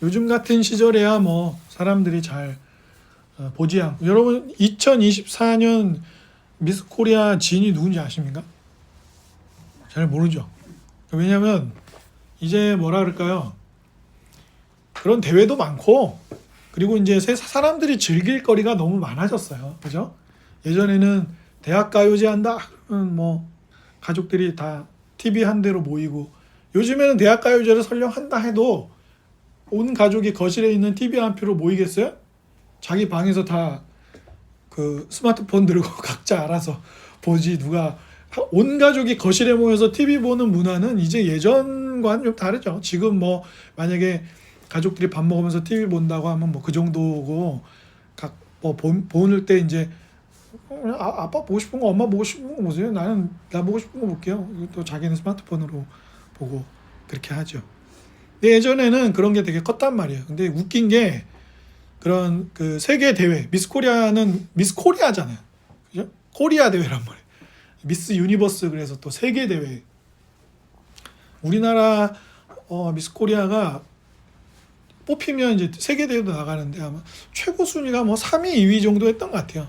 요즘 같은 시절에야 뭐 사람들이 잘 보지 않고. 여러분 2024년 미스 코리아 진이 누군지 아십니까? 잘 모르죠. 왜냐면 이제 뭐라 그럴까요? 그런 대회도 많고, 그리고 이제 사람들이 즐길 거리가 너무 많아졌어요. 그죠? 예전에는 대학 가요제 한다, 뭐 가족들이 다 TV 한 대로 모이고, 요즘에는 대학 가요제를 설령 한다 해도 온 가족이 거실에 있는 TV 한 표로 모이겠어요? 자기 방에서 다 그 스마트폰 들고 각자 알아서 보지. 누가 온 가족이 거실에 모여서 TV 보는 문화는 이제 예전과는 좀 다르죠. 지금 뭐 만약에 가족들이 밥 먹으면서 TV 본다고 하면 뭐 그 정도고, 각 뭐 보는 때 이제 아빠 보고 싶은 거, 엄마 보고 싶은 거 보세요. 나는 나 보고 싶은 거 볼게요. 또 자기는 스마트폰으로 보고 그렇게 하죠. 근데 예전에는 그런 게 되게 컸단 말이에요. 근데 웃긴 게, 그런 그 세계 대회, 미스 코리아는 미스 코리아잖아요. 그죠? 코리아 대회란 말이에요. 미스 유니버스, 그래서 또 세계 대회. 우리나라 미스 코리아가 뽑히면 이제 세계 대회도 나가는데 아마 최고 순위가 뭐 3위, 2위 정도 했던 것 같아요.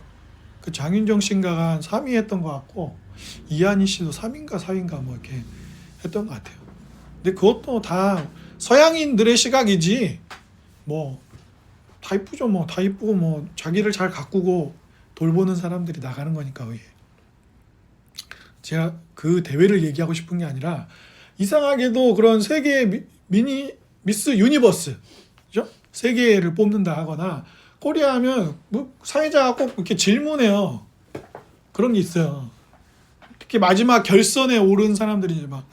그 장윤정 씨인가가 한 3위 했던 것 같고, 이한희 씨도 3위인가 4위인가 뭐 이렇게 했던 것 같아요. 근데 그것도 다 서양인들의 시각이지, 뭐 다 이쁘죠. 뭐 다 이쁘고, 뭐 자기를 잘 가꾸고 돌보는 사람들이 나가는 거니까. 왜 제가 그 대회를 얘기하고 싶은 게 아니라, 이상하게도 그런 세계 미니 미스 유니버스, 그죠? 세계를 뽑는다 하거나 코리아 하면 뭐 사회자가 꼭 이렇게 질문해요. 그런 게 있어요. 특히 마지막 결선에 오른 사람들이 이제 막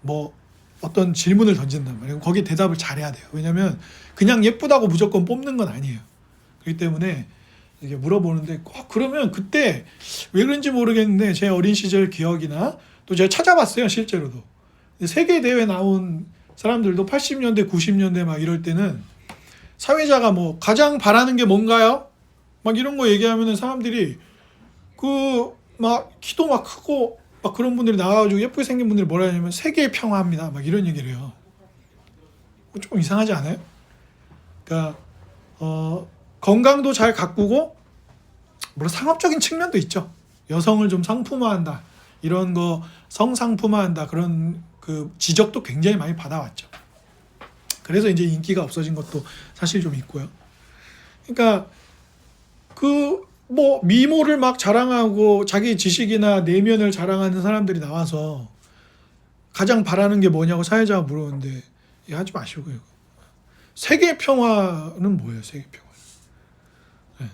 뭐 어떤 질문을 던진단 말이에요. 거기 대답을 잘해야 돼요. 왜냐면 그냥 예쁘다고 무조건 뽑는 건 아니에요. 그렇기 때문에 이게 물어보는데, 꼭 그러면 그때 왜 그런지 모르겠는데 제 어린 시절 기억이나 또 제가 찾아봤어요. 실제로도 세계 대회 나온 사람들도 80년대 90년대 막 이럴 때는 사회자가 뭐 가장 바라는 게 뭔가요? 막 이런 거 얘기하면은 사람들이 그 막 키도 막 크고 막 그런 분들이 나와가지고 예쁘게 생긴 분들이 뭐라 하냐면 세계 평화합니다. 막 이런 얘기를 해요. 좀 이상하지 않아요? 그러니까 건강도 잘 가꾸고, 물론 상업적인 측면도 있죠. 여성을 좀 상품화한다, 이런 거 성상품화한다, 그런 그 지적도 굉장히 많이 받아왔죠. 그래서 이제 인기가 없어진 것도 사실 좀 있고요. 그러니까 그 뭐 미모를 막 자랑하고 자기 지식이나 내면을 자랑하는 사람들이 나와서 가장 바라는 게 뭐냐고 사회자가 물었는데, 하지 마시고요. 세계 평화는 뭐예요? 세계 평화. 네.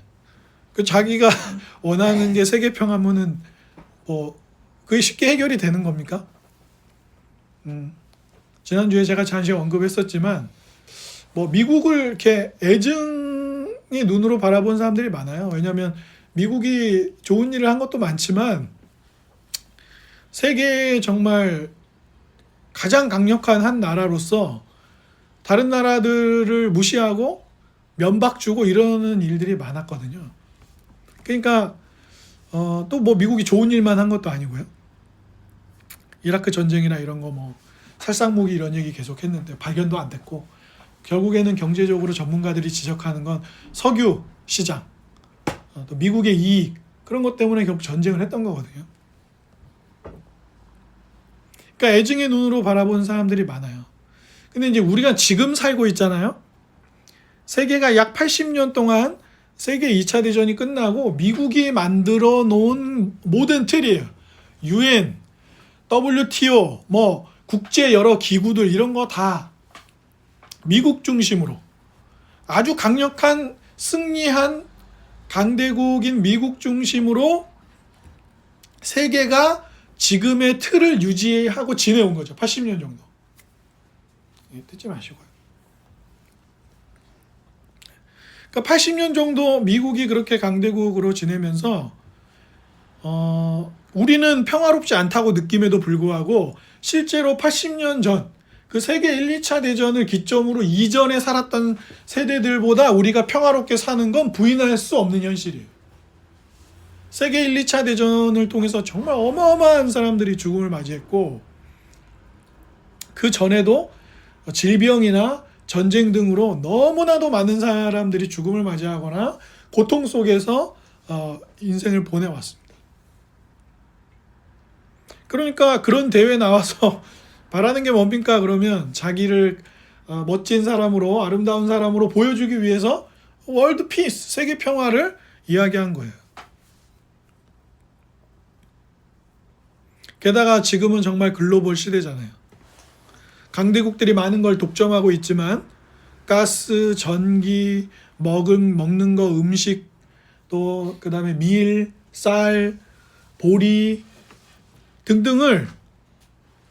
그 자기가 원하는 게 세계 평화면은 뭐 그게 쉽게 해결이 되는 겁니까? 지난주에 제가 잠시 언급했었지만, 뭐 미국을 이렇게 애증의 눈으로 바라본 사람들이 많아요. 왜냐하면 미국이 좋은 일을 한 것도 많지만 세계에 정말 가장 강력한 한 나라로서 다른 나라들을 무시하고 면박 주고 이러는 일들이 많았거든요. 그러니까 또 뭐 미국이 좋은 일만 한 것도 아니고요. 이라크 전쟁이나 이런 거 뭐 살상무기 이런 얘기 계속 했는데 발견도 안 됐고, 결국에는 경제적으로 전문가들이 지적하는 건 석유 시장, 또 미국의 이익, 그런 것 때문에 결국 전쟁을 했던 거거든요. 그러니까 애증의 눈으로 바라본 사람들이 많아요. 근데 이제 우리가 지금 살고 있잖아요. 세계가 약 80년 동안 세계 2차 대전이 끝나고 미국이 만들어 놓은 모든 틀이에요. UN, WTO, 뭐 국제 여러 기구들, 이런 거 다 미국 중심으로 아주 강력한 승리한 강대국인 미국 중심으로 세계가 지금의 틀을 유지하고 지내온 거죠. 80년 정도. 듣지 마시고요. 그러니까 80년 정도 미국이 그렇게 강대국으로 지내면서 우리는 평화롭지 않다고 느낌에도 불구하고 실제로 80년 전 그 세계 1, 2차 대전을 기점으로 이전에 살았던 세대들보다 우리가 평화롭게 사는 건 부인할 수 없는 현실이에요. 세계 1, 2차 대전을 통해서 정말 어마어마한 사람들이 죽음을 맞이했고, 그 전에도 질병이나 전쟁 등으로 너무나도 많은 사람들이 죽음을 맞이하거나 고통 속에서 인생을 보내왔습니다. 그러니까 그런 대회에 나와서 바라는 게 뭡니까? 그러면 자기를 멋진 사람으로, 아름다운 사람으로 보여주기 위해서 월드 피스, 세계 평화를 이야기한 거예요. 게다가 지금은 정말 글로벌 시대잖아요. 강대국들이 많은 걸 독점하고 있지만 가스, 전기, 먹는 거, 음식, 또 그다음에 밀, 쌀, 보리 등등을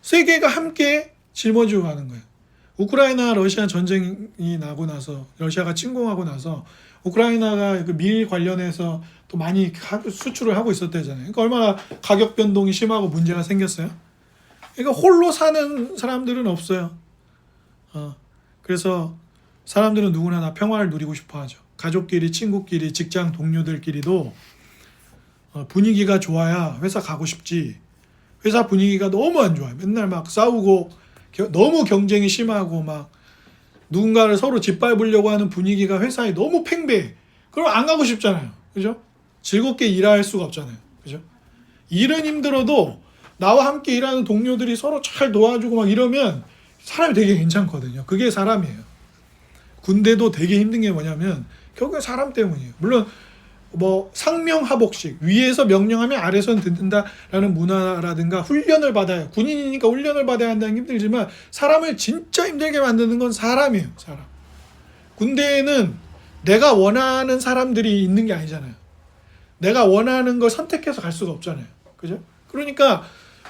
세계가 함께 짊어지고 가는 거예요. 우크라이나 러시아 전쟁이 나고 나서, 러시아가 침공하고 나서 우크라이나가 그 밀 관련해서 또 많이 수출을 하고 있었대잖아요. 그러니까 얼마나 가격 변동이 심하고 문제가 생겼어요. 그러니까 홀로 사는 사람들은 없어요. 그래서 사람들은 누구나 다 평화를 누리고 싶어 하죠. 가족끼리, 친구끼리, 직장 동료들끼리도 분위기가 좋아야 회사 가고 싶지. 회사 분위기가 너무 안 좋아요. 맨날 막 싸우고 너무 경쟁이 심하고 막 누군가를 서로 짓밟으려고 하는 분위기가 회사에 너무 팽배해. 그럼 안 가고 싶잖아요. 그죠? 즐겁게 일할 수가 없잖아요. 그죠? 일은 힘들어도 나와 함께 일하는 동료들이 서로 잘 도와주고 막 이러면 사람이 되게 괜찮거든요. 그게 사람이에요. 군대도 되게 힘든 게 뭐냐면 결국엔 사람 때문이에요. 물론 뭐 상명하복식, 위에서 명령하면 아래서는 듣는다라는 문화라든가 훈련을 받아요. 군인이니까 훈련을 받아야 한다는 게 힘들지만 사람을 진짜 힘들게 만드는 건 사람이에요. 사람. 군대에는 내가 원하는 사람들이 있는 게 아니잖아요. 내가 원하는 걸 선택해서 갈 수가 없잖아요. 그죠? 그러니까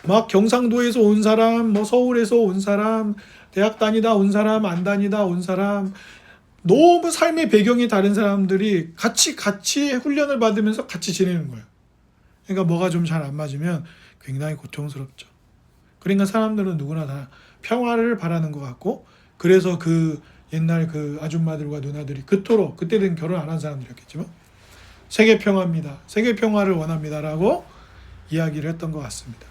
막 경상도에서 온 사람, 뭐 서울에서 온 사람, 대학 다니다 온 사람, 안 다니다 온 사람, 너무 삶의 배경이 다른 사람들이 같이 훈련을 받으면서 같이 지내는 거예요. 그러니까 뭐가 좀 잘 안 맞으면 굉장히 고통스럽죠. 그러니까 사람들은 누구나 다 평화를 바라는 것 같고, 그래서 그 옛날 그 아줌마들과 누나들이 그토록, 그때는 결혼 안 한 사람들이었겠지만 세계 평화입니다, 세계 평화를 원합니다라고 이야기를 했던 것 같습니다.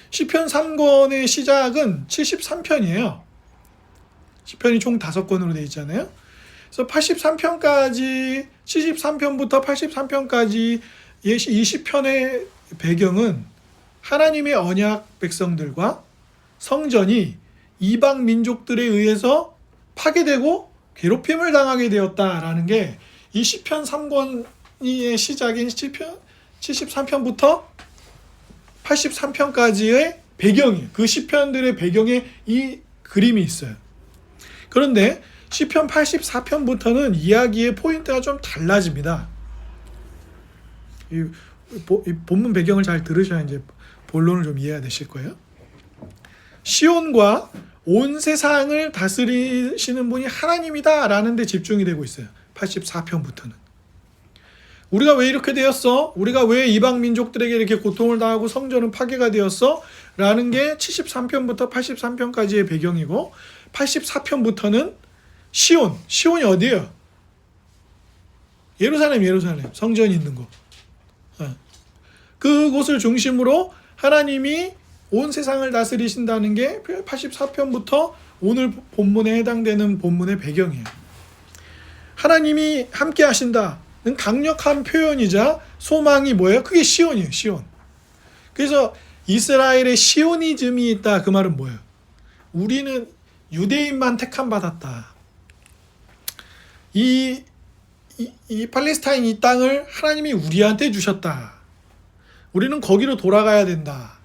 시편 3권의 시작은 73편이에요. 시편이 총 5권으로 되어 있잖아요. 그래서 83편까지, 73편부터 83편까지 이 시편의 배경은 하나님의 언약 백성들과 성전이 이방 민족들에 의해서 파괴되고 괴롭힘을 당하게 되었다라는 게 이 시편 3권의 시작인 시편 73편부터 83편까지의 배경이에요. 그 시편들의 배경에 이 그림이 있어요. 그런데 시편 84편부터는 이야기의 포인트가 좀 달라집니다. 이 본문 배경을 잘 들으셔야 이제 본론을 좀 이해가 되실 거예요. 시온과 온 세상을 다스리시는 분이 하나님이다라는 데 집중이 되고 있어요. 84편부터는. 우리가 왜 이렇게 되었어? 우리가 왜 이방 민족들에게 이렇게 고통을 당하고 성전은 파괴가 되었어? 라는 게 73편부터 83편까지의 배경이고, 84편부터는 시온이 어디예요? 예루살렘, 성전이 있는 곳. 그곳을 중심으로 하나님이 온 세상을 다스리신다는 게 84편부터 오늘 본문에 해당되는 본문의 배경이에요. 하나님이 함께 하신다는 강력한 표현이자 소망이 뭐예요? 그게 시온이에요. 시온. 그래서 이스라엘의 시오니즘이 있다, 그 말은 뭐예요? 우리는 유대인만 택함 받았다. 이 팔레스타인 이 땅을 하나님이 우리한테 주셨다. 우리는 거기로 돌아가야 된다.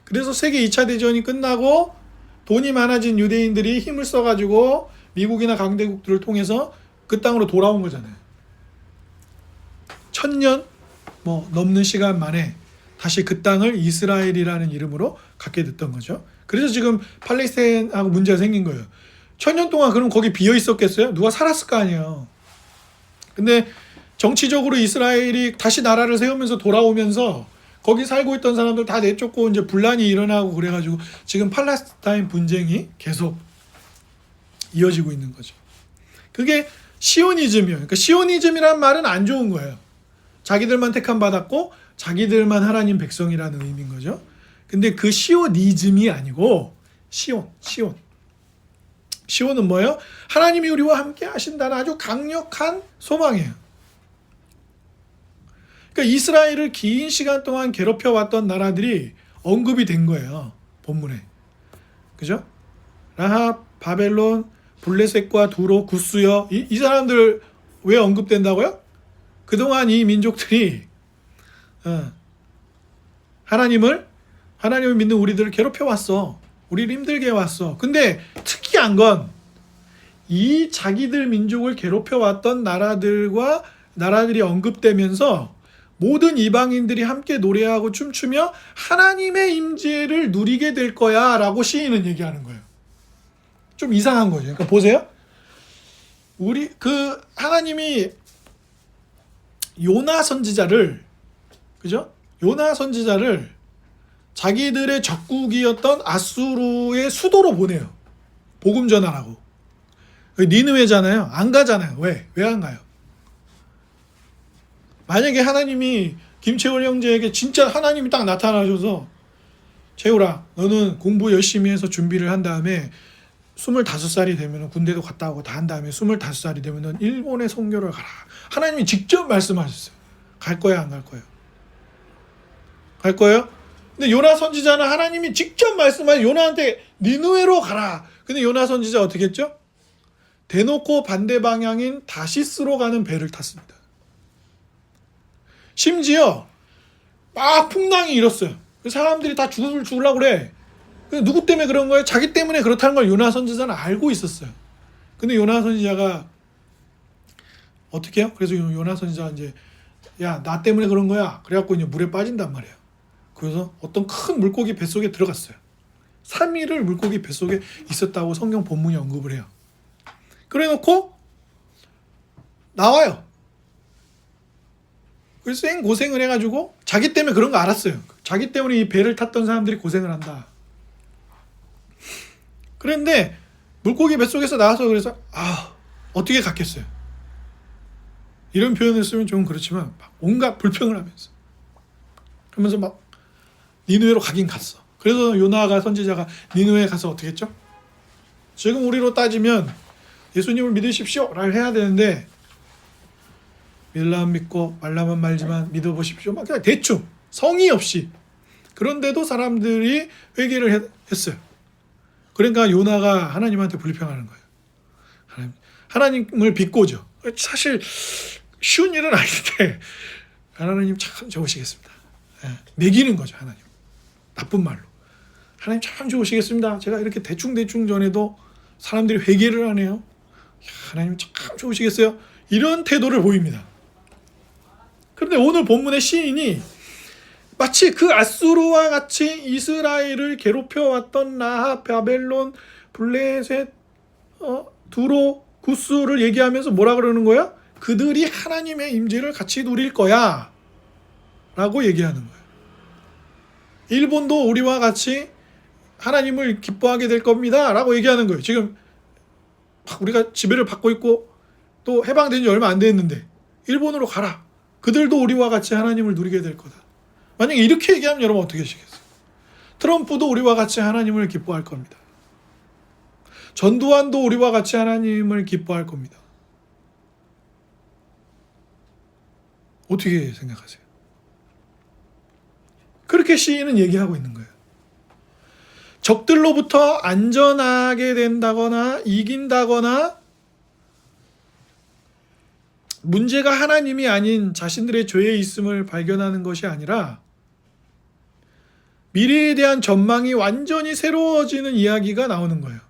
그래서 세계 2차 대전이 끝나고 돈이 많아진 유대인들이 힘을 써가지고 미국이나 강대국들을 통해서 그 땅으로 돌아온 거잖아요. 1000년 넘는 시간 만에 다시 그 땅을 이스라엘이라는 이름으로 갖게 됐던 거죠. 그래서 지금 팔레스타인하고 문제가 생긴 거예요. 1000년 동안 그럼 거기 비어 있었겠어요? 누가 살았을 거 아니에요. 근데 정치적으로 이스라엘이 다시 나라를 세우면서 돌아오면서 거기 살고 있던 사람들 다 내쫓고 이제 분란이 일어나고 그래가지고 지금 팔레스타인 분쟁이 계속 이어지고 있는 거죠. 그게 시오니즘이에요. 그러니까 시오니즘이란 말은 안 좋은 거예요. 자기들만 택함 받았고 자기들만 하나님 백성이라는 의미인 거죠. 근데 그 시오니즘이 아니고 시온. 시온은 뭐예요? 하나님이 우리와 함께 하신다는 아주 강력한 소망이에요. 그러니까 이스라엘을 긴 시간 동안 괴롭혀왔던 나라들이 언급이 된 거예요. 본문에. 그죠? 라합, 바벨론, 블레셋과 두로, 구스여. 이 사람들 왜 언급된다고요? 그동안 이 민족들이 하나님을 믿는 우리들을 괴롭혀왔어. 우리를 힘들게 해왔어. 근데 특이한 건 이 자기들 민족을 괴롭혀왔던 나라들이 언급되면서 모든 이방인들이 함께 노래하고 춤추며 하나님의 임재를 누리게 될 거야 라고 시인은 얘기하는 거예요. 좀 이상한 거죠. 그러니까 보세요. 하나님이 요나 선지자를, 그죠? 요나 선지자를 자기들의 적국이었던 아수르의 수도로 보내요. 복음 전하라고. 니느웨잖아요. 안 가잖아요. 왜 안 가요? 만약에 하나님이 김채월 형제에게 진짜 하나님이 딱 나타나셔서 채우라, 너는 공부 열심히 해서 준비를 한 다음에 25살이 되면 군대도 갔다 오고 다 한 다음에 25살이 되면 일본에 선교를 가라. 하나님이 직접 말씀하셨어요. 갈 거야, 안 갈 거예요? 갈 거예요? 근데 요나 선지자는 하나님이 직접 말씀하신 요나한테 니느웨로 가라. 근데 요나 선지자 어떻게 했죠? 대놓고 반대 방향인 다시스로 가는 배를 탔습니다. 심지어 막 풍랑이 일었어요. 사람들이 다 죽으려고 그래. 누구 때문에 그런 거예요? 자기 때문에 그렇다는 걸 요나 선지자는 알고 있었어요. 근데 요나 선지자가 어떻게 해요? 그래서 요나 선지자가 이제 야, 나 때문에 그런 거야. 그래갖고 이제 물에 빠진단 말이에요. 그래서 어떤 큰 물고기 뱃속에 들어갔어요. 3일을 물고기 뱃속에 있었다고 성경 본문이 언급을 해요. 그래 놓고 나와요. 그래서 고생을 해가지고 자기 때문에 그런 거 알았어요. 자기 때문에 이 배를 탔던 사람들이 고생을 한다. 그런데 물고기 뱃속에서 나와서 그래서 어떻게 갔겠어요. 이런 표현을 쓰면 좀 그렇지만 막 온갖 불평을 하면서 막 니느웨로 가긴 갔어. 그래서 요나가 선지자가 니느웨에 가서 어떻게 했죠? 지금 우리로 따지면 예수님을 믿으십시오 라고 해야 되는데 믿으려면 믿고 말라면 말지만 믿어보십시오. 막 그냥 대충 성의 없이. 그런데도 사람들이 회개를 했어요. 그러니까 요나가 하나님한테 불평하는 거예요. 하나님을 비꼬죠. 사실 쉬운 일은 아닌데 하나님 참 좋으시겠습니다. 매기는 거죠. 하나님. 나쁜 말로. 하나님 참 좋으시겠습니다. 제가 이렇게 대충 전해도 사람들이 회개를 하네요. 하나님 참 좋으시겠어요. 이런 태도를 보입니다. 그런데 오늘 본문의 시인이 마치 그 아수르와 같이 이스라엘을 괴롭혀왔던 라합, 바벨론, 블레셋, 두로, 구스를 얘기하면서 뭐라 그러는 거야? 그들이 하나님의 임재를 같이 누릴 거야 라고 얘기하는 거예요. 일본도 우리와 같이 하나님을 기뻐하게 될 겁니다 라고 얘기하는 거예요. 지금 우리가 지배를 받고 있고 또 해방된 지 얼마 안 됐는데 일본으로 가라. 그들도 우리와 같이 하나님을 누리게 될 거다. 만약에 이렇게 얘기하면 여러분 어떻게 하시겠어요? 트럼프도 우리와 같이 하나님을 기뻐할 겁니다. 전두환도 우리와 같이 하나님을 기뻐할 겁니다. 어떻게 생각하세요? 그렇게 시인은 얘기하고 있는 거예요. 적들로부터 안전하게 된다거나 이긴다거나 문제가 하나님이 아닌 자신들의 죄에 있음을 발견하는 것이 아니라 미래에 대한 전망이 완전히 새로워지는 이야기가 나오는 거예요.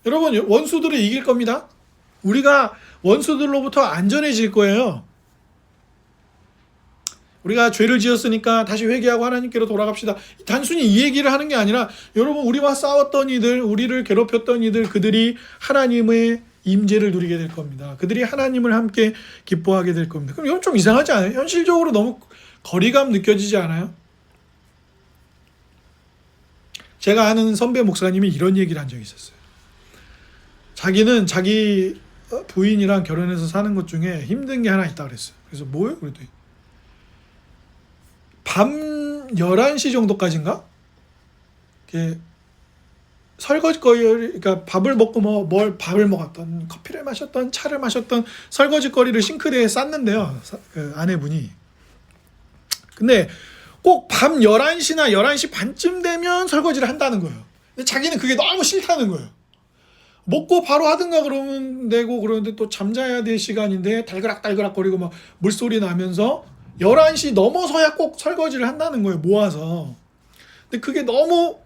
여러분 원수들을 이길 겁니다. 우리가 원수들로부터 안전해질 거예요. 우리가 죄를 지었으니까 다시 회개하고 하나님께로 돌아갑시다. 단순히 이 얘기를 하는 게 아니라 여러분 우리와 싸웠던 이들, 우리를 괴롭혔던 이들, 그들이 하나님의 임재를 누리게 될 겁니다. 그들이 하나님을 함께 기뻐하게 될 겁니다. 그럼 이건 좀 이상하지 않아요? 현실적으로 너무 거리감 느껴지지 않아요? 제가 아는 선배 목사님이 이런 얘기를 한 적이 있었어요. 자기는 자기 부인이랑 결혼해서 사는 것 중에 힘든 게 하나 있다 그랬어요. 그래서 뭐예요? 그랬더니 밤 11시 정도까지인가? 이렇게 설거지거리, 그러니까 밥을 먹고 밥을 먹었던, 커피를 마셨던, 차를 마셨던 설거지거리를 싱크대에 쌌는데요. 그 아내분이. 근데 꼭 밤 11시나 11시 반쯤 되면 설거지를 한다는 거예요. 근데 자기는 그게 너무 싫다는 거예요. 먹고 바로 하든가 그러면 되고, 그러는데 또 잠자야 될 시간인데 달그락달그락 거리고 막 물소리 나면서 11시 넘어서야 꼭 설거지를 한다는 거예요. 모아서. 근데 그게 너무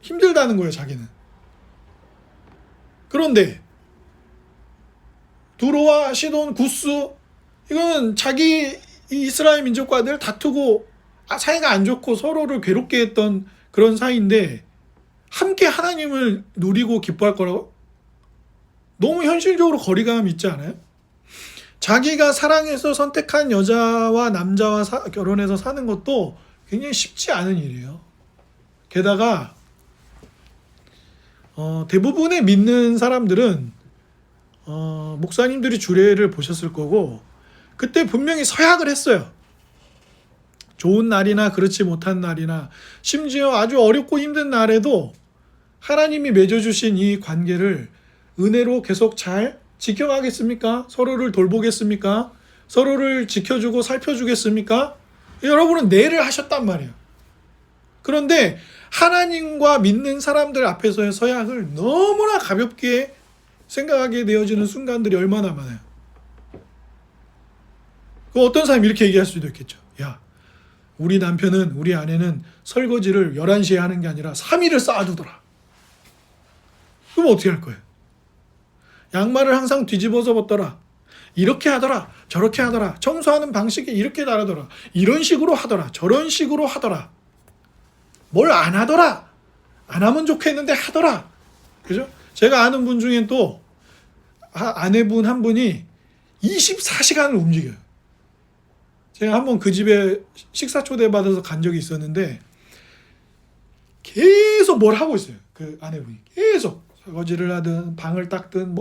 힘들다는 거예요, 자기는. 그런데 두로와 시돈, 구스, 이거는 자기 이스라엘 민족과 늘 다투고 사이가 안 좋고 서로를 괴롭게 했던 그런 사이인데 함께 하나님을 누리고 기뻐할 거라고? 너무 현실적으로 거리감 있지 않아요? 자기가 사랑해서 선택한 여자와 남자와 결혼해서 사는 것도 굉장히 쉽지 않은 일이에요. 게다가 대부분의 믿는 사람들은 목사님들이 주례를 보셨을 거고 그때 분명히 서약을 했어요. 좋은 날이나 그렇지 못한 날이나 심지어 아주 어렵고 힘든 날에도 하나님이 맺어주신 이 관계를 은혜로 계속 잘 지켜가겠습니까? 서로를 돌보겠습니까? 서로를 지켜주고 살펴주겠습니까? 여러분은 내를 하셨단 말이에요. 그런데 하나님과 믿는 사람들 앞에서의 서약을 너무나 가볍게 생각하게 되어지는 순간들이 얼마나 많아요. 그 어떤 사람이 이렇게 얘기할 수도 있겠죠. 야, 우리 남편은, 우리 아내는 설거지를 11시에 하는 게 아니라 3일을 쌓아두더라. 그럼 어떻게 할 거예요? 양말을 항상 뒤집어서 벗더라. 이렇게 하더라. 저렇게 하더라. 청소하는 방식이 이렇게 다르더라. 이런 식으로 하더라. 저런 식으로 하더라. 뭘 안 하더라. 안 하면 좋겠는데 하더라. 그죠? 제가 아는 분 중엔 또 아내분 한 분이 24시간을 움직여요. 제가 한번 그 집에 식사 초대받아서 간 적이 있었는데 계속 뭘 하고 있어요. 그 아내분이 계속 설거지를 하든 방을 닦든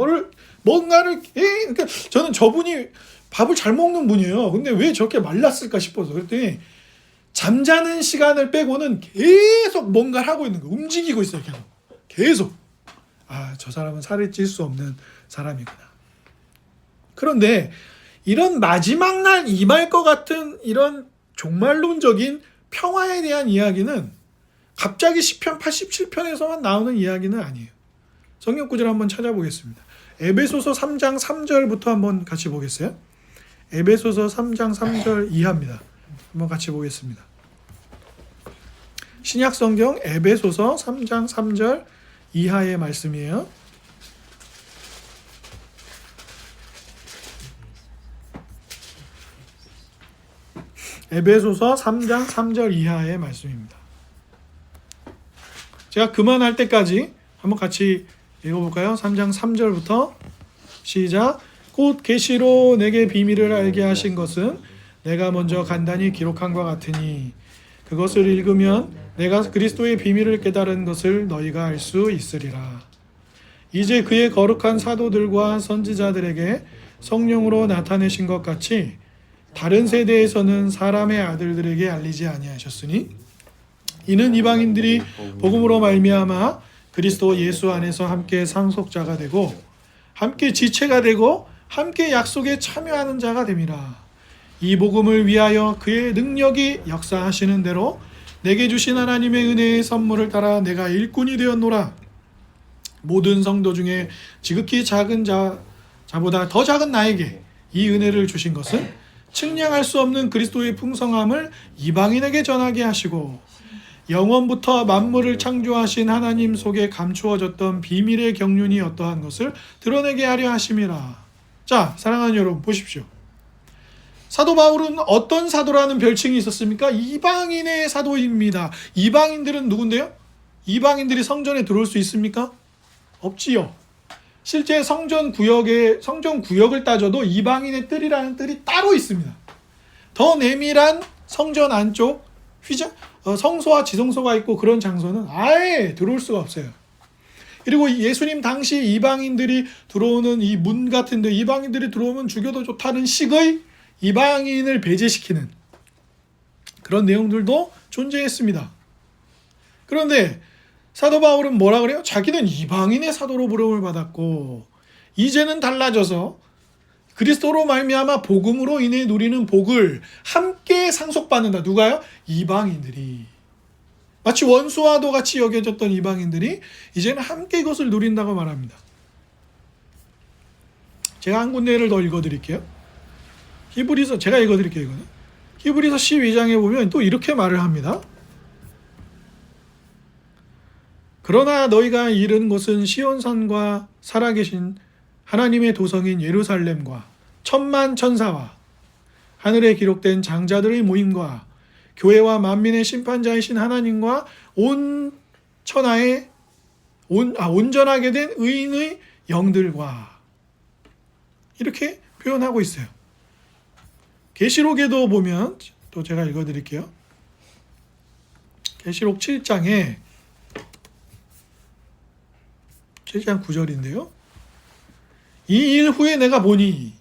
뭔가를 그러니까 저는 저분이 밥을 잘 먹는 분이에요. 근데 왜 저렇게 말랐을까 싶어서 그랬더니 잠자는 시간을 빼고는 계속 뭔가를 하고 있는 거예요. 움직이고 있어요. 계속. 아, 저 사람은 살을 찔 수 없는 사람이구나. 그런데 이런 마지막 날 임할 것 같은 이런 종말론적인 평화에 대한 이야기는 갑자기 시편 87편에서만 나오는 이야기는 아니에요. 성경 구절 한번 찾아보겠습니다. 에베소서 3장 3절부터 한번 같이 보겠어요? 에베소서 3장 3절 이하입니다. 한번 같이 보겠습니다. 신약 성경 에베소서 3장 3절 이하의 말씀이에요. 에베소서 3장 3절 이하의 말씀입니다. 제가 그만할 때까지 한번 같이 읽어볼까요? 3장 3절부터 시작. 곧 계시로 내게 비밀을 알게 하신 것은 내가 먼저 간단히 기록한 것 같으니 그것을 읽으면 내가 그리스도의 비밀을 깨달은 것을 너희가 알 수 있으리라. 이제 그의 거룩한 사도들과 선지자들에게 성령으로 나타내신 것 같이 다른 세대에서는 사람의 아들들에게 알리지 아니하셨으니 이는 이방인들이 복음으로 말미암아 그리스도 예수 안에서 함께 상속자가 되고 함께 지체가 되고 함께 약속에 참여하는 자가 됨이라. 이 복음을 위하여 그의 능력이 역사하시는 대로 내게 주신 하나님의 은혜의 선물을 따라 내가 일꾼이 되었노라. 모든 성도 중에 지극히 작은 자보다 더 작은 나에게 이 은혜를 주신 것은 측량할 수 없는 그리스도의 풍성함을 이방인에게 전하게 하시고 영원부터 만물을 창조하신 하나님 속에 감추어졌던 비밀의 경륜이 어떠한 것을 드러내게 하려 하심이라. 자, 사랑하는 여러분 보십시오. 사도 바울은 어떤 사도라는 별칭이 있었습니까? 이방인의 사도입니다. 이방인들은 누군데요? 이방인들이 성전에 들어올 수 있습니까? 없지요. 실제 성전 구역을 따져도 이방인의 뜰이라는 뜰이 따로 있습니다. 더 내밀한 성전 안쪽 성소와 지성소가 있고 그런 장소는 아예 들어올 수가 없어요. 그리고 예수님 당시 이방인들이 들어오는 이 문 같은데 이방인들이 들어오면 죽여도 좋다는 식의 이방인을 배제시키는 그런 내용들도 존재했습니다. 그런데 사도 바울은 뭐라 그래요? 자기는 이방인의 사도로 부름을 받았고 이제는 달라져서 그리스도로 말미암아 복음으로 인해 누리는 복을 함께 상속받는다. 누가요? 이방인들이. 마치 원수와도 같이 여겨졌던 이방인들이 이제는 함께 이것을 누린다고 말합니다. 제가 한 군데를 더 읽어드릴게요. 히브리서, 제가 읽어드릴게요. 이거는 히브리서 12장에 보면 또 이렇게 말을 합니다. 그러나 너희가 이른 곳은 시온산과 살아계신 하나님의 도성인 예루살렘과 천만 천사와 하늘에 기록된 장자들의 모임과 교회와 만민의 심판자이신 하나님과 온 천하에 온전하게 된 의인의 영들과 이렇게 표현하고 있어요. 계시록에도 보면 또 제가 읽어드릴게요. 계시록 7장에 7장 9절인데요. 이 일 후에 내가 보니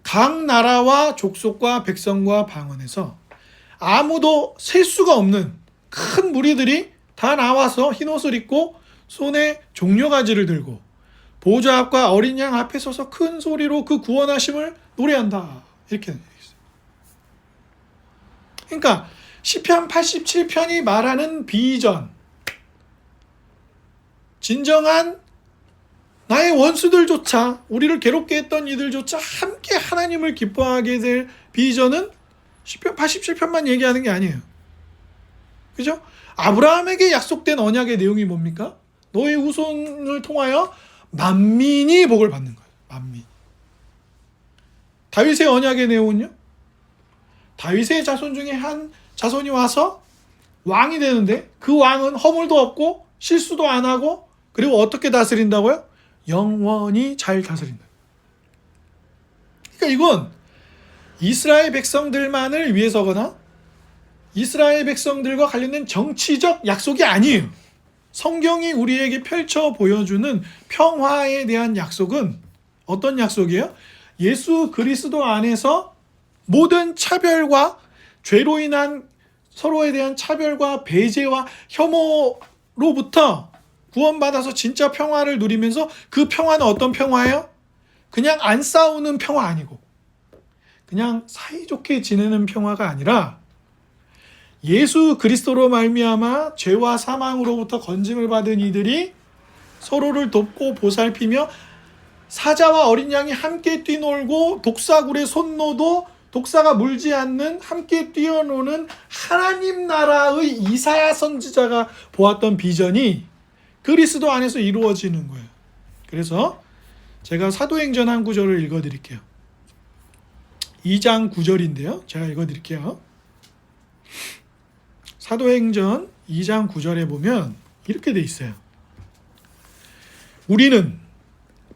각 나라와 족속과 백성과 방언에서 아무도 셀 수가 없는 큰 무리들이 다 나와서 흰옷을 입고 손에 종려가지를 들고 보좌 앞과 어린 양 앞에 서서 큰 소리로 그 구원하심을 노래한다. 이렇게 되어 있어요. 그러니까 시편 87편이 말하는 비전, 진정한 나의 원수들조차, 우리를 괴롭게 했던 이들조차 함께 하나님을 기뻐하게 될 비전은 시편 87편만 얘기하는 게 아니에요. 그죠? 아브라함에게 약속된 언약의 내용이 뭡니까? 너의 후손을 통하여 만민이 복을 받는 거예요. 만민. 다윗의 언약의 내용은요? 다윗의 자손 중에 한 자손이 와서 왕이 되는데 그 왕은 허물도 없고 실수도 안 하고 그리고 어떻게 다스린다고요? 영원히 잘 다스린다. 그러니까 이건 이스라엘 백성들만을 위해서거나 이스라엘 백성들과 관련된 정치적 약속이 아니에요. 성경이 우리에게 펼쳐 보여주는 평화에 대한 약속은 어떤 약속이에요? 예수 그리스도 안에서 모든 차별과 죄로 인한 서로에 대한 차별과 배제와 혐오로부터 구원받아서 진짜 평화를 누리면서 그 평화는 어떤 평화예요? 그냥 안 싸우는 평화 아니고 그냥 사이좋게 지내는 평화가 아니라 예수 그리스도로 말미암아 죄와 사망으로부터 건짐을 받은 이들이 서로를 돕고 보살피며 사자와 어린 양이 함께 뛰놀고 독사굴의 손노도 독사가 물지 않는 함께 뛰어노는 하나님 나라의 이사야 선지자가 보았던 비전이 그리스도 안에서 이루어지는 거예요. 그래서 제가 사도행전 한 구절을 읽어드릴게요. 2장 9절인데요. 제가 읽어드릴게요. 사도행전 2장 9절에 보면 이렇게 돼 있어요. 우리는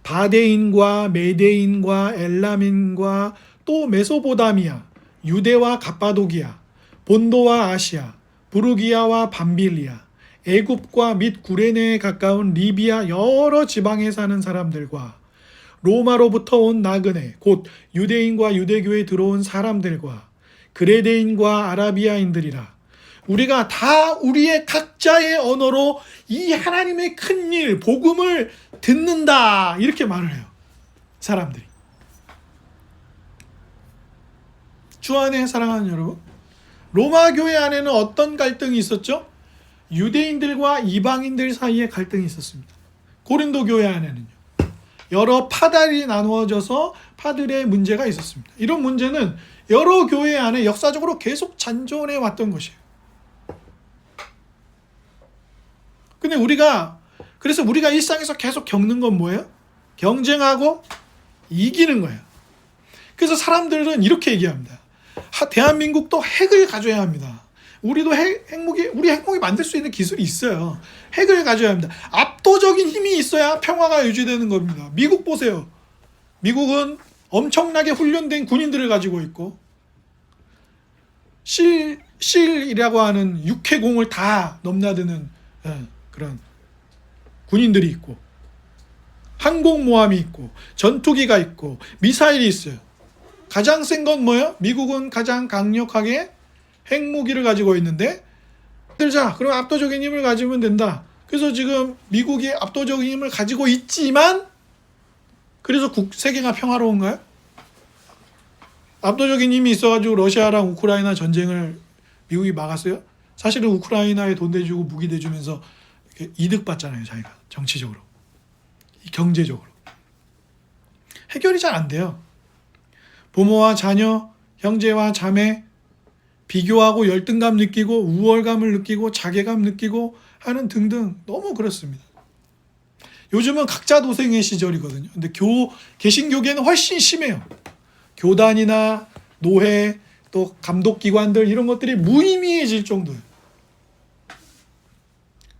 바데인과 메데인과 엘람인과 또 메소포다미아, 유대와 갑바도기아, 본도와 아시아, 부르기아와 밤빌리아, 애굽과 및 구레네에 가까운 리비아 여러 지방에 사는 사람들과 로마로부터 온 나그네 곧 유대인과 유대교에 들어온 사람들과 그레데인과 아라비아인들이라 우리가 다 우리의 각자의 언어로 이 하나님의 큰 일 복음을 듣는다 이렇게 말을 해요. 사람들이. 주 안에 사랑하는 여러분, 로마 교회 안에는 어떤 갈등이 있었죠? 유대인들과 이방인들 사이에 갈등이 있었습니다. 고린도 교회 안에는요. 여러 파들이 나누어져서 파들의 문제가 있었습니다. 이런 문제는 여러 교회 안에 역사적으로 계속 잔존해 왔던 것이에요. 근데 그래서 우리가 일상에서 계속 겪는 건 뭐예요? 경쟁하고 이기는 거예요. 그래서 사람들은 이렇게 얘기합니다. 대한민국도 핵을 가져야 합니다. 우리 핵무기 만들 수 있는 기술이 있어요. 핵을 가져야 합니다. 압도적인 힘이 있어야 평화가 유지되는 겁니다. 미국 보세요. 미국은 엄청나게 훈련된 군인들을 가지고 있고 실이라고 하는 육해공을 다 넘나드는 그런 군인들이 있고 항공모함이 있고 전투기가 있고 미사일이 있어요. 가장 센 건 뭐예요? 미국은 가장 강력하게 핵무기를 가지고 있는데 들자 그럼 압도적인 힘을 가지면 된다. 그래서 지금 미국이 압도적인 힘을 가지고 있지만 그래서 세계가 평화로운가요? 압도적인 힘이 있어가지고 러시아랑 우크라이나 전쟁을 미국이 막았어요? 사실은 우크라이나에 돈 대주고 무기 대주면서 이득 받잖아요. 자기가 정치적으로, 경제적으로. 해결이 잘 안 돼요. 부모와 자녀, 형제와 자매 비교하고 열등감 느끼고 우월감을 느끼고 자괴감 느끼고 하는 등등 너무 그렇습니다. 요즘은 각자 도생의 시절이거든요. 근데 개신교계는 훨씬 심해요. 교단이나 노회 또 감독기관들 이런 것들이 무의미해질 정도예요.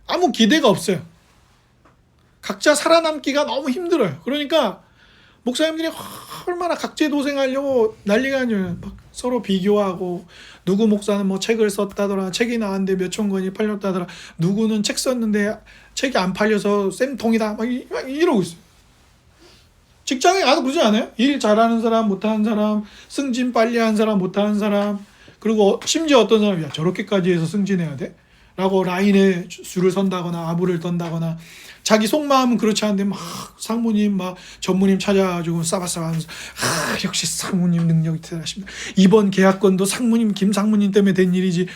아무 기대가 없어요. 각자 살아남기가 너무 힘들어요. 그러니까 목사님들이 얼마나 각재도생하려고 난리가 아니에요. 막 서로 비교하고 누구 목사는 뭐 책을 썼다더라, 책이 나왔는데 몇천 권이 팔렸다더라, 누구는 책 썼는데 책이 안 팔려서 쌤통이다 막 이러고 있어요. 직장에 가도 그러지 않아요? 일 잘하는 사람, 못하는 사람, 승진 빨리 한 사람, 못하는 사람, 그리고 심지어 어떤 사람이 야 저렇게까지 해서 승진해야 돼? 라고 라인에 줄을 선다거나 아부를 떤다거나 자기 속마음은 그렇지 않은데 막 상무님 막 전무님 찾아가지고 싸바싸바 하면서 역시 상무님 능력이 대단하십니다. 이번 계약건도 상무님 김상무님 때문에 된 일이지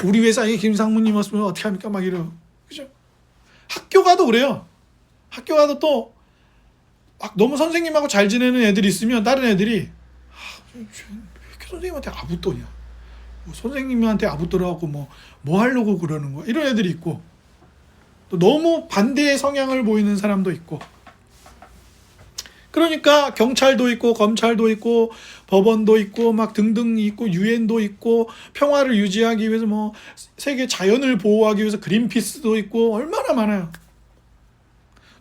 우리 회사에 김상무님 없으면 어떻게 합니까? 막 이래요. 그죠? 학교 가도 그래요. 학교 가도 또 막 너무 선생님하고 잘 지내는 애들이 있으면 다른 애들이 왜 이렇게 선생님한테 아부 떠냐? 뭐 선생님한테 아부 떠라고 뭐 하려고 그러는 거야? 이런 애들이 있고 또 너무 반대의 성향을 보이는 사람도 있고 그러니까 경찰도 있고 검찰도 있고 법원도 있고 막 등등 있고 유엔도 있고 평화를 유지하기 위해서 뭐 세계 자연을 보호하기 위해서 그린피스도 있고 얼마나 많아요.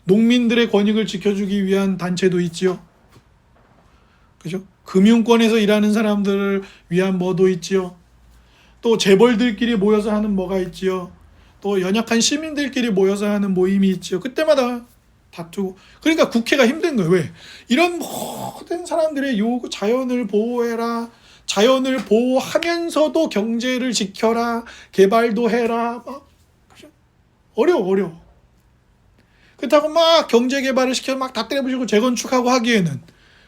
농민들의 권익을 지켜주기 위한 단체도 있지요. 그죠? 금융권에서 일하는 사람들을 위한 뭐도 있지요. 또 재벌들끼리 모여서 하는 뭐가 있지요. 또 연약한 시민들끼리 모여서 하는 모임이 있지요. 그때마다 다투고. 그러니까 국회가 힘든 거예요. 왜? 이런 모든 사람들의 요구, 자연을 보호해라. 자연을 보호하면서도 경제를 지켜라. 개발도 해라. 막 그죠? 어려워. 그렇다고 막 경제 개발을 시켜서 막 다 때려부시고 재건축하고 하기에는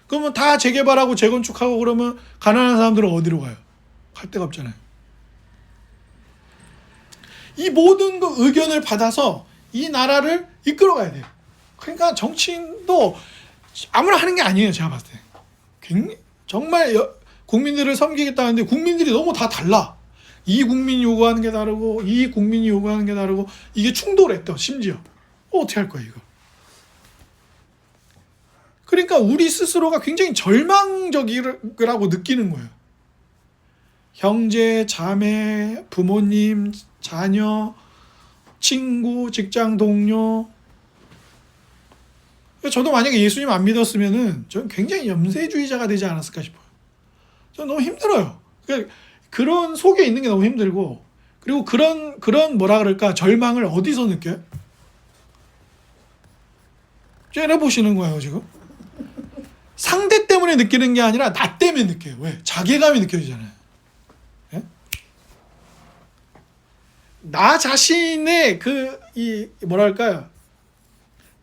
그러면 다 재개발하고 재건축하고 그러면 가난한 사람들은 어디로 가요? 갈 데가 없잖아요. 이 모든 그 의견을 받아서 이 나라를 이끌어가야 돼요. 그러니까 정치인도 아무나 하는 게 아니에요. 제가 봤을 때. 정말 국민들을 섬기겠다는데 국민들이 너무 다 달라. 이 국민이 요구하는 게 다르고 이 국민이 요구하는 게 다르고 이게 충돌해 또 심지어. 어떻게 할 거야 이거. 그러니까 우리 스스로가 굉장히 절망적이라고 느끼는 거예요. 형제, 자매, 부모님, 자녀, 친구, 직장 동료. 저도 만약에 예수님 안 믿었으면은 저는 굉장히 염세주의자가 되지 않았을까 싶어요. 저는 너무 힘들어요. 그러니까 그런 속에 있는 게 너무 힘들고 그리고 그런 뭐라 그럴까 절망을 어디서 느껴요? 째려보시는 거예요 지금. 상대 때문에 느끼는 게 아니라 나 때문에 느껴요. 왜? 자괴감이 느껴지잖아요. 예? 나 자신의 뭐랄까요?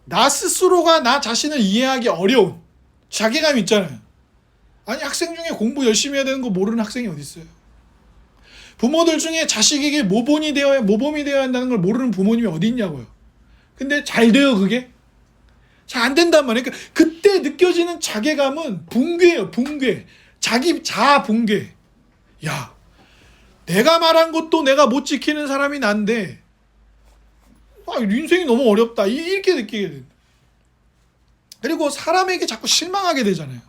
나 스스로가 나 자신을 이해하기 어려운 자괴감이 있잖아요. 아니 학생 중에 공부 열심히 해야 되는 거 모르는 학생이 어디 있어요? 부모들 중에 자식에게 모범이 되어야 한다는 걸 모르는 부모님이 어디 있냐고요. 근데 잘 돼요 그게? 잘 안 된단 말이에요. 그러니까 그때 느껴지는 자괴감은 붕괴예요. 붕괴. 자기 자아 붕괴. 야, 내가 말한 것도 내가 못 지키는 사람이 난데 인생이 너무 어렵다. 이렇게 느끼게 된다. 그리고 사람에게 자꾸 실망하게 되잖아요.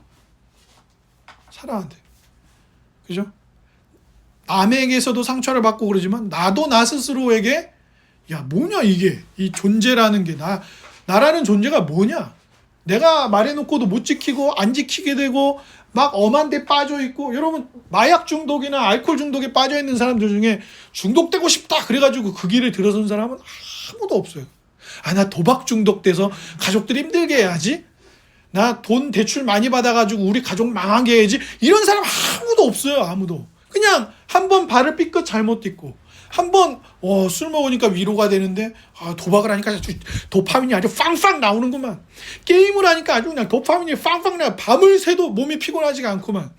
사람한테. 그죠? 남에게서도 상처를 받고 그러지만 나도 나 스스로에게 야 뭐냐 이게 이 존재라는 게 나라는 존재가 뭐냐? 내가 말해놓고도 못 지키고 안 지키게 되고 막 엄한 데 빠져있고 여러분 마약 중독이나 알코올 중독에 빠져있는 사람들 중에 중독되고 싶다 그래가지고 그 길을 들어선 사람은 아무도 없어요. 나 도박 중독돼서 가족들이 힘들게 해야지. 나 돈 대출 많이 받아가지고 우리 가족 망하게 해야지. 이런 사람 아무도 없어요. 아무도. 그냥 한 번 발을 삐끗 잘못 딛고 한번 술 먹으니까 위로가 되는데 도박을 하니까 아주 도파민이 아주 빵빵 나오는구만. 게임을 하니까 아주 그냥 도파민이 빵빵 나. 밤을 새도 몸이 피곤하지가 않구만.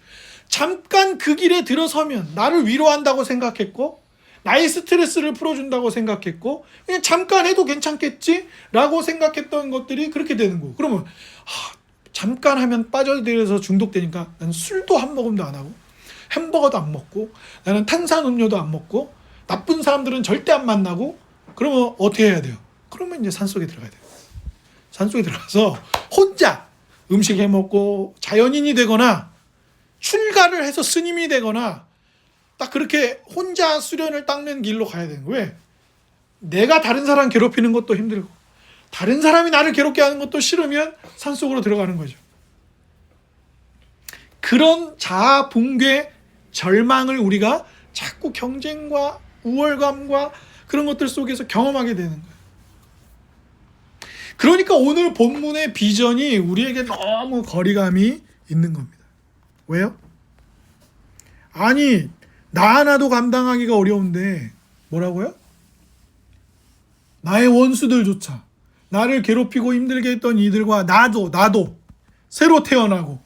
잠깐 그 길에 들어서면 나를 위로한다고 생각했고 나의 스트레스를 풀어준다고 생각했고 그냥 잠깐 해도 괜찮겠지라고 생각했던 것들이 그렇게 되는 거고. 그러면 잠깐 하면 빠져들어서 중독되니까 나는 술도 한 모금도 안 하고 햄버거도 안 먹고 나는 탄산음료도 안 먹고 나쁜 사람들은 절대 안 만나고. 그러면 어떻게 해야 돼요? 그러면 이제 산속에 들어가야 돼요. 산속에 들어가서 혼자 음식 해 먹고 자연인이 되거나 출가를 해서 스님이 되거나 딱 그렇게 혼자 수련을 닦는 길로 가야 되는 거예요. 왜? 내가 다른 사람 괴롭히는 것도 힘들고 다른 사람이 나를 괴롭게 하는 것도 싫으면 산속으로 들어가는 거죠. 그런 자아 붕괴 절망을 우리가 자꾸 경쟁과 우월감과 그런 것들 속에서 경험하게 되는 거예요. 그러니까 오늘 본문의 비전이 우리에게 너무 거리감이 있는 겁니다. 왜요? 아니 나 하나도 감당하기가 어려운데 뭐라고요? 나의 원수들조차 나를 괴롭히고 힘들게 했던 이들과 나도 새로 태어나고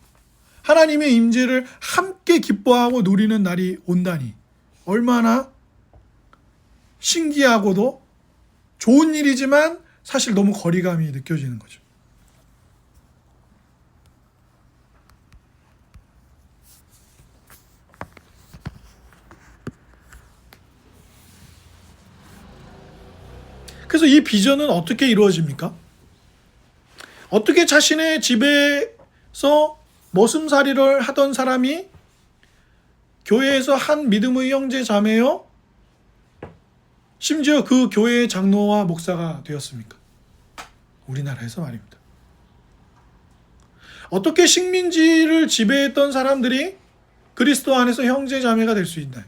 하나님의 임재를 함께 기뻐하고 누리는 날이 온다니 얼마나 신기하고도 좋은 일이지만 사실 너무 거리감이 느껴지는 거죠. 그래서 이 비전은 어떻게 이루어집니까? 어떻게 자신의 집에서 머슴살이를 하던 사람이 교회에서 한 믿음의 형제 자매요? 심지어 그 교회의 장로와 목사가 되었습니까? 우리나라에서 말입니다. 어떻게 식민지를 지배했던 사람들이 그리스도 안에서 형제 자매가 될 수 있나요?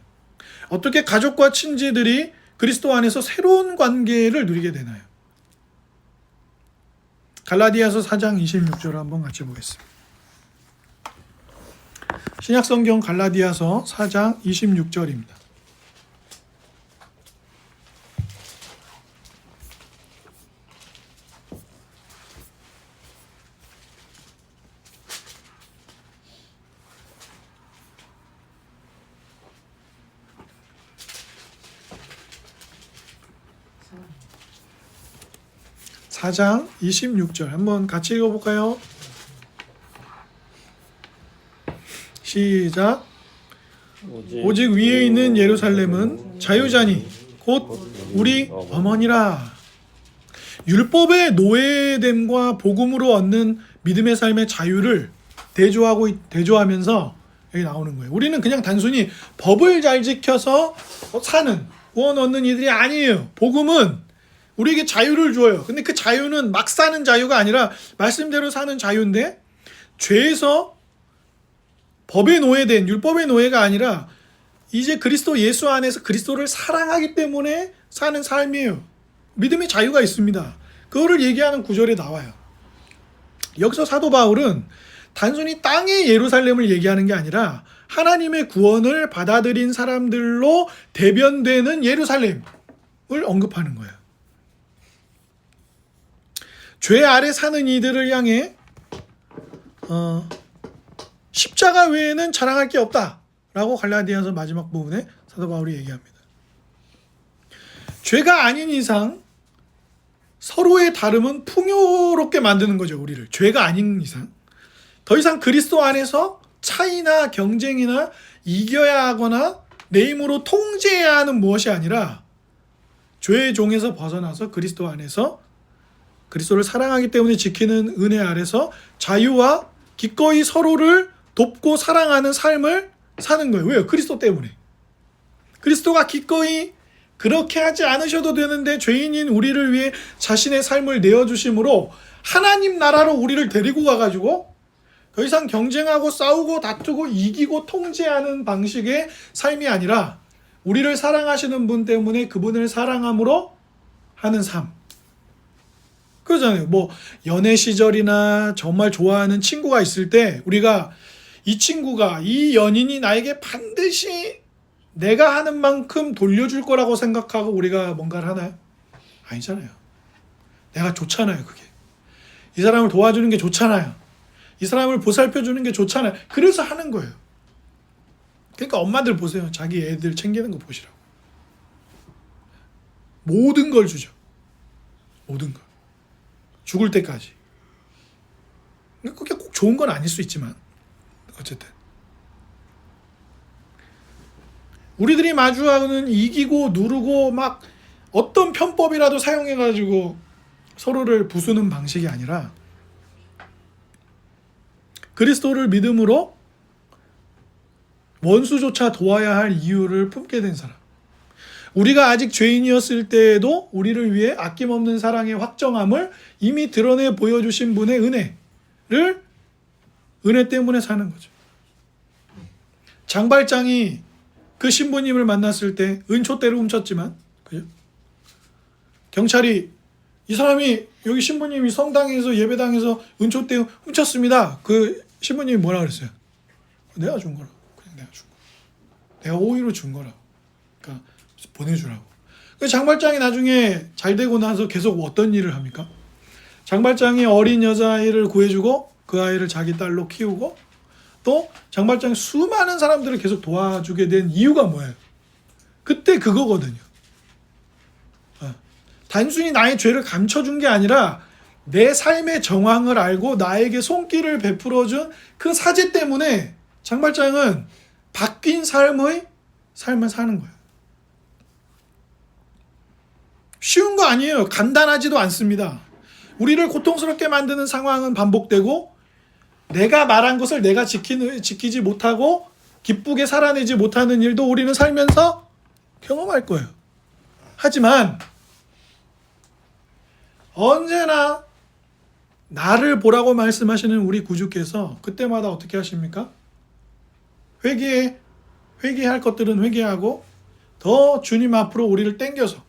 어떻게 가족과 친지들이 그리스도 안에서 새로운 관계를 누리게 되나요? 갈라디아서 4장 26절을 한번 같이 보겠습니다. 신약성경 갈라디아서 4장 26절입니다. (4장 26절) 한번 같이 읽어볼까요? 시작. 오직 위에 있는 예루살렘은 자유자니 곧 우리 어머니라. 율법의 노예됨과 복음으로 얻는 믿음의 삶의 자유를 대조하면서 여기 나오는 거예요. 우리는 그냥 단순히 법을 잘 지켜서 사는 구원 얻는 이들이 아니에요. 복음은 우리에게 자유를 줘요. 근데 그 자유는 막 사는 자유가 아니라 말씀대로 사는 자유인데 죄에서 법의 노예된 율법의 노예가 아니라 이제 그리스도 예수 안에서 그리스도를 사랑하기 때문에 사는 삶이에요. 믿음의 자유가 있습니다. 그거를 얘기하는 구절에 나와요. 여기서 사도 바울은 단순히 땅의 예루살렘을 얘기하는 게 아니라 하나님의 구원을 받아들인 사람들로 대변되는 예루살렘을 언급하는 거예요. 죄 아래 사는 이들을 향해 십자가 외에는 자랑할 게 없다라고 갈라디아서 마지막 부분에 사도 바울이 얘기합니다. 죄가 아닌 이상 서로의 다름은 풍요롭게 만드는 거죠. 우리를 죄가 아닌 이상 더 이상 그리스도 안에서 차이나 경쟁이나 이겨야 하거나 내 힘으로 통제해야 하는 무엇이 아니라 죄의 종에서 벗어나서 그리스도 안에서 그리스도를 사랑하기 때문에 지키는 은혜 아래서 자유와 기꺼이 서로를 돕고 사랑하는 삶을 사는 거예요. 왜요? 그리스도 때문에. 그리스도가 기꺼이 그렇게 하지 않으셔도 되는데 죄인인 우리를 위해 자신의 삶을 내어주심으로 하나님 나라로 우리를 데리고 가가지고 더 이상 경쟁하고 싸우고 다투고 이기고 통제하는 방식의 삶이 아니라 우리를 사랑하시는 분 때문에 그분을 사랑함으로 하는 삶. 그러잖아요. 뭐 연애 시절이나 정말 좋아하는 친구가 있을 때 우리가 이 친구가 이 연인이 나에게 반드시 내가 하는 만큼 돌려줄 거라고 생각하고 우리가 뭔가를 하나요? 아니잖아요. 내가 좋잖아요, 그게. 이 사람을 도와주는 게 좋잖아요. 이 사람을 보살펴주는 게 좋잖아요. 그래서 하는 거예요. 그러니까 엄마들 보세요. 자기 애들 챙기는 거 보시라고. 모든 걸 주죠. 모든 걸. 죽을 때까지. 그게 꼭 좋은 건 아닐 수 있지만 어쨌든 우리들이 마주하는 이기고 누르고 막 어떤 편법이라도 사용해가지고 서로를 부수는 방식이 아니라 그리스도를 믿음으로 원수조차 도와야 할 이유를 품게 된 사람. 우리가 아직 죄인이었을 때에도 우리를 위해 아낌없는 사랑의 확정함을 이미 드러내 보여주신 분의 은혜를 은혜 때문에 사는 거죠. 장발장이 그 신부님을 만났을 때 은촛대를 훔쳤지만, 그죠? 경찰이 이 사람이 여기 신부님이 성당에서 예배당에서 은촛대 훔쳤습니다. 그 신부님이 뭐라 그랬어요? 내가 준 거라고. 그냥 내가 준 거. 내가 오히려 준 거라고. 그러니까 보내주라고. 장발장이 나중에 잘 되고 나서 계속 어떤 일을 합니까? 장발장이 어린 여자아이를 구해주고 그 아이를 자기 딸로 키우고 또 장발장이 수많은 사람들을 계속 도와주게 된 이유가 뭐예요? 그때 그거거든요. 단순히 나의 죄를 감춰준 게 아니라 내 삶의 정황을 알고 나에게 손길을 베풀어준 그 사제 때문에 장발장은 바뀐 삶을 사는 거예요. 쉬운 거 아니에요. 간단하지도 않습니다. 우리를 고통스럽게 만드는 상황은 반복되고 내가 말한 것을 내가 지키지 못하고 기쁘게 살아내지 못하는 일도 우리는 살면서 경험할 거예요. 하지만 언제나 나를 보라고 말씀하시는 우리 구주께서 그때마다 어떻게 하십니까? 회개할 것들은 회개하고 더 주님 앞으로 우리를 당겨서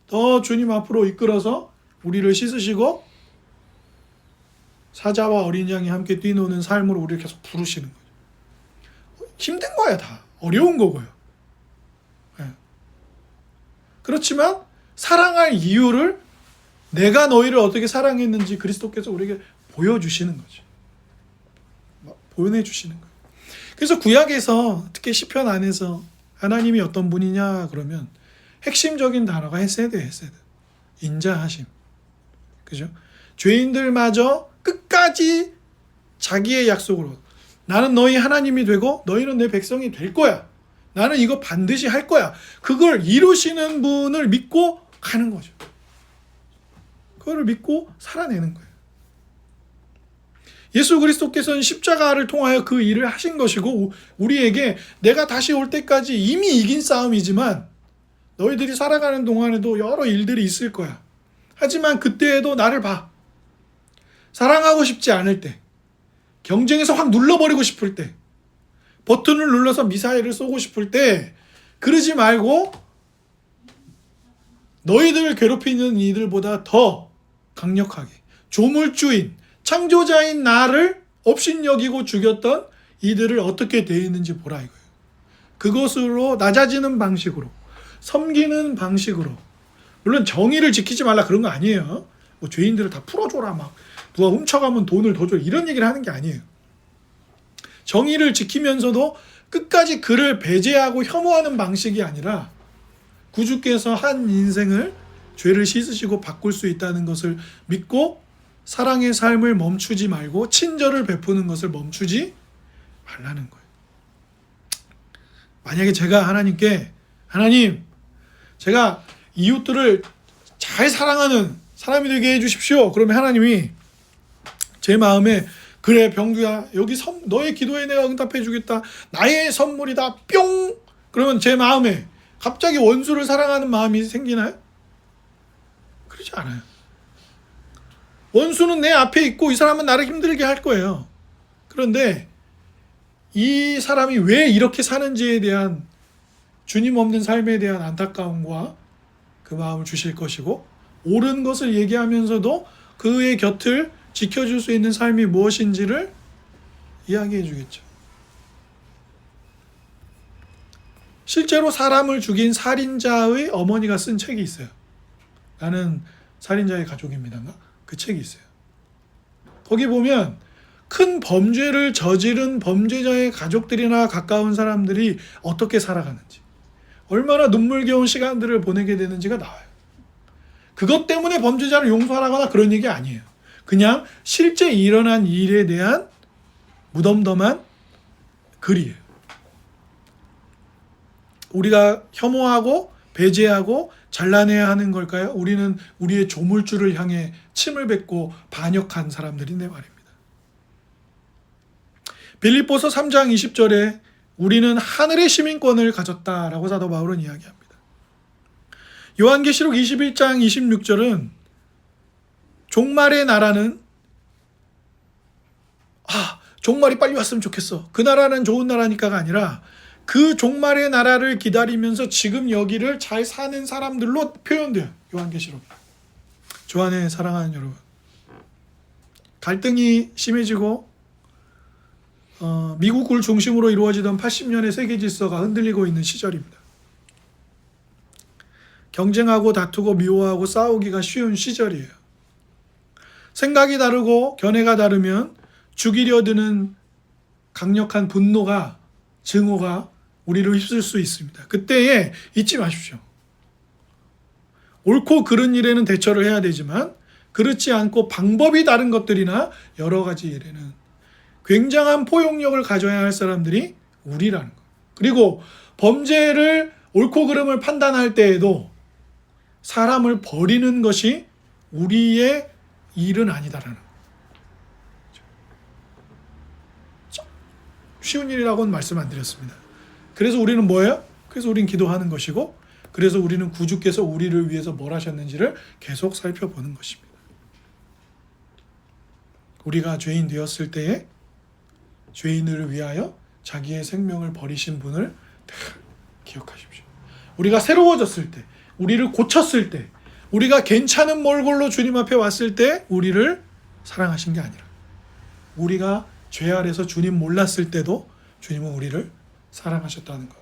더 주님 앞으로 이끌어서 우리를 씻으시고 사자와 어린 양이 함께 뛰노는 삶으로 우리를 계속 부르시는 거죠. 힘든 거야 다. 어려운 거고요. 그렇지만 사랑할 이유를 내가 너희를 어떻게 사랑했는지 그리스도께서 우리에게 보여주시는 거죠. 보여주시는 거예요. 그래서 구약에서 특히 시편 안에서 하나님이 어떤 분이냐 그러면 핵심적인 단어가 헤세드. 인자하심. 그죠? 죄인들마저 끝까지 자기의 약속으로 나는 너희 하나님이 되고 너희는 내 백성이 될 거야. 나는 이거 반드시 할 거야. 그걸 이루시는 분을 믿고 가는 거죠. 그거를 믿고 살아내는 거예요. 예수 그리스도께서는 십자가를 통하여 그 일을 하신 것이고 우리에게 내가 다시 올 때까지 이미 이긴 싸움이지만 너희들이 살아가는 동안에도 여러 일들이 있을 거야. 하지만 그때에도 나를 봐. 사랑하고 싶지 않을 때, 경쟁에서 확 눌러버리고 싶을 때, 버튼을 눌러서 미사일을 쏘고 싶을 때 그러지 말고 너희들을 괴롭히는 이들보다 더 강력하게 조물주인, 창조자인 나를 업신여기고 죽였던 이들을 어떻게 대했는지 보라 이거예요. 그것으로 낮아지는 방식으로 섬기는 방식으로 물론 정의를 지키지 말라 그런 거 아니에요. 뭐 죄인들을 다 풀어줘라 막 누가 훔쳐가면 돈을 더 줘 이런 얘기를 하는 게 아니에요. 정의를 지키면서도 끝까지 그를 배제하고 혐오하는 방식이 아니라 구주께서 한 인생을 죄를 씻으시고 바꿀 수 있다는 것을 믿고 사랑의 삶을 멈추지 말고 친절을 베푸는 것을 멈추지 말라는 거예요. 만약에 제가 하나님께 하나님 제가 이웃들을 잘 사랑하는 사람이 되게 해주십시오. 그러면 하나님이 제 마음에 그래 병규야 여기 너의 기도에 내가 응답해 주겠다. 나의 선물이다. 뿅. 그러면 제 마음에 갑자기 원수를 사랑하는 마음이 생기나요? 그렇지 않아요. 원수는 내 앞에 있고 이 사람은 나를 힘들게 할 거예요. 그런데 이 사람이 왜 이렇게 사는지에 대한 주님 없는 삶에 대한 안타까움과 그 마음을 주실 것이고 옳은 것을 얘기하면서도 그의 곁을 지켜줄 수 있는 삶이 무엇인지를 이야기해 주겠죠. 실제로 사람을 죽인 살인자의 어머니가 쓴 책이 있어요. 나는 살인자의 가족입니다. 그 책이 있어요. 거기 보면 큰 범죄를 저지른 범죄자의 가족들이나 가까운 사람들이 어떻게 살아가는지, 얼마나 눈물겨운 시간들을 보내게 되는지가 나와요. 그것 때문에 범죄자를 용서하거나 그런 얘기 아니에요. 그냥 실제 일어난 일에 대한 무덤덤한 글이에요. 우리가 혐오하고 배제하고 잘라내야 하는 걸까요? 우리는 우리의 조물주를 향해 침을 뱉고 반역한 사람들인데 말입니다. 빌립보서 3장 20절에 우리는 하늘의 시민권을 가졌다라고 사도 바울은 이야기합니다. 요한계시록 21장 26절은 종말의 나라는 종말이 빨리 왔으면 좋겠어. 그 나라는 좋은 나라니까가 아니라 그 종말의 나라를 기다리면서 지금 여기를 잘 사는 사람들로 표현돼요. 요한계시록. 주 안에 사랑하는 여러분, 갈등이 심해지고 미국을 중심으로 이루어지던 80년의 세계 질서가 흔들리고 있는 시절입니다. 경쟁하고 다투고 미워하고 싸우기가 쉬운 시절이에요. 생각이 다르고 견해가 다르면 죽이려 드는 강력한 분노가, 증오가 우리를 휩쓸 수 있습니다. 그때에 잊지 마십시오. 옳고 그른 일에는 대처를 해야 되지만 그렇지 않고 방법이 다른 것들이나 여러 가지 일에는 굉장한 포용력을 가져야 할 사람들이 우리라는 것. 그리고 범죄를 옳고 그름을 판단할 때에도 사람을 버리는 것이 우리의 일은 아니다라는 것. 쉬운 일이라고는 말씀 안 드렸습니다. 그래서 우리는 뭐예요? 그래서 우리는 기도하는 것이고, 그래서 우리는 구주께서 우리를 위해서 뭘 하셨는지를 계속 살펴보는 것입니다. 우리가 죄인 되었을 때에 죄인을 위하여 자기의 생명을 버리신 분을 기억하십시오. 우리가 새로워졌을 때, 우리를 고쳤을 때, 우리가 괜찮은 얼굴로 주님 앞에 왔을 때 우리를 사랑하신 게 아니라, 우리가 죄 아래서 주님 몰랐을 때도 주님은 우리를 사랑하셨다는 것.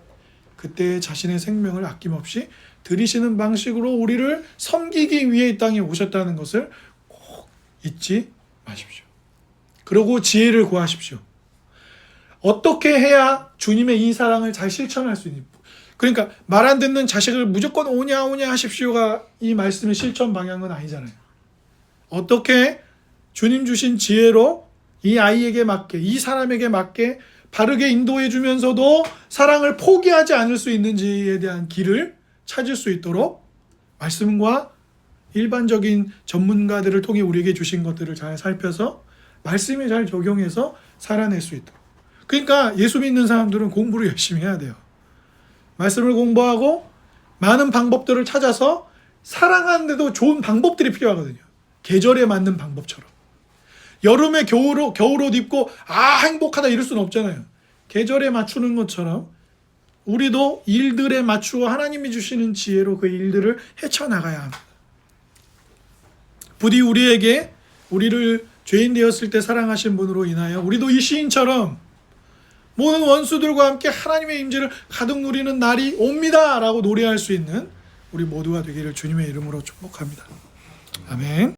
그때 자신의 생명을 아낌없이 들이시는 방식으로 우리를 섬기기 위해 이 땅에 오셨다는 것을 꼭 잊지 마십시오. 그리고 지혜를 구하십시오. 어떻게 해야 주님의 이 사랑을 잘 실천할 수 있는, 그러니까 말 안 듣는 자식을 무조건 오냐 하십시오가 이 말씀의 실천 방향은 아니잖아요. 어떻게 주님 주신 지혜로 이 아이에게 맞게, 이 사람에게 맞게 바르게 인도해 주면서도 사랑을 포기하지 않을 수 있는지에 대한 길을 찾을 수 있도록 말씀과 일반적인 전문가들을 통해 우리에게 주신 것들을 잘 살펴서 말씀에 잘 적용해서 살아낼 수 있도록. 그러니까 예수 믿는 사람들은 공부를 열심히 해야 돼요. 말씀을 공부하고 많은 방법들을 찾아서 사랑하는데도 좋은 방법들이 필요하거든요. 계절에 맞는 방법처럼. 여름에 겨울옷 입고 행복하다 이럴 수는 없잖아요. 계절에 맞추는 것처럼 우리도 일들에 맞추어 하나님이 주시는 지혜로 그 일들을 헤쳐나가야 합니다. 부디 우리에게 우리를 죄인 되었을 때 사랑하신 분으로 인하여 우리도 이 시인처럼 모든 원수들과 함께 하나님의 임재를 가득 누리는 날이 옵니다 라고 노래할 수 있는 우리 모두가 되기를 주님의 이름으로 축복합니다. 아멘.